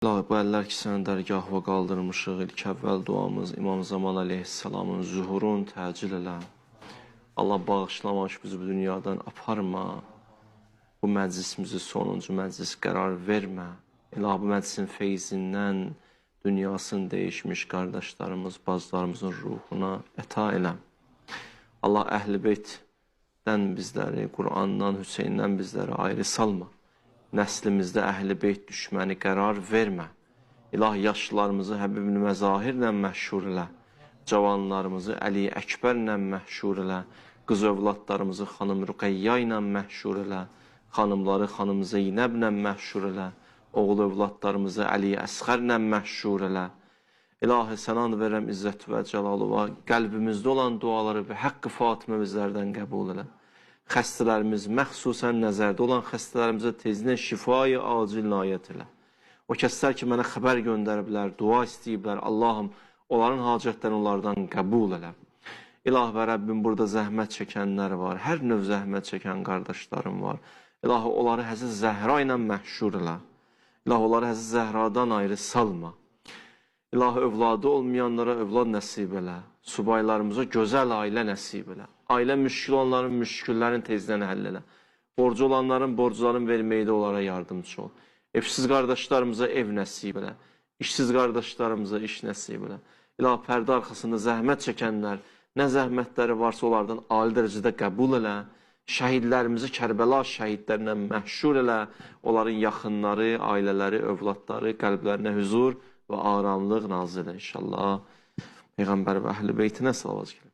İlahi, bu əllər ki, sənin dərgahına qaldırmışıq, ilk əvvəl duamız İmam Zaman əleyhissalamın zuhurun təcil elə. Allah bağışlamaq bizi bu dünyadan aparma. Bu məclisimizi sonuncu məclis qərar vermə. İlahi, bu məclisin feyzindən dünyasını dəyişmiş qardaşlarımız, bacılarımızın ruhuna əta elə. Allah Əhl-i Beytdən bizləri, Qur'andan, Hüseyndən bizləri ayrı salma. Nəslimizdə Əhl-i Beyt düşməni qərar vermə. İlahi, yaşlılarımızı Həbib-i Məzahirlə məşhur elə. Cavanlarımızı Əli Əkbərlə məşhur elə. Qız övladlarımızı xanım Rüqəyya ilə məşhur elə. Xanımları xanım Zeynəblə məşhur elə. Oğul övladlarımızı Əli Əsxərlə məşhur elə. İlahi, sənə and verirəm İzzət və Cəlaluva. Qəlbimizdə olan duaları və Haqqı Fatimə bizlərdən qəbul elə. Xəstələrimiz, məxsusən nəzərdə olan xəstələrimizə tezdən şifayı acil nayət elə. O kəslər ki, mənə xəbər göndəriblər, dua istəyiblər, Allahım, onların hacətlərini onlardan qəbul elə. İlahi və Rəbbim, burada zəhmət çəkənlər var, hər növ zəhmət çəkən qardaşlarım var. İlahi, onları Həzrət Zəhra ilə məşhur elə. İlahi, onları Həzrət Zəhradan ayrı salma. İlahi, övladı olmayanlara övlad nəsib elə. Subaylarımıza gözəl ailə nəsib elə. Ailə müşkül olanların müşküllərini tezdən həll elə. Borcu olanların borclarını verməkdə onlara yardımcı ol. Evsiz qardaşlarımıza ev nəsib elə. İşsiz qardaşlarımıza iş nəsib elə. İlahi, pərdə arxasında zəhmət çəkənlər, nə zəhmətləri varsa onlardan ali dərəcədə qəbul elə. Şəhidlərimizi Kərbəla şəhidlərinə məşhur elə. Onların yaxınları, ailələri, övladları, qəlblərinə hüzur və aramlıq nazil elə inşallah. Peyğəmbər və Əhl-i Beytinə salavat gəlir.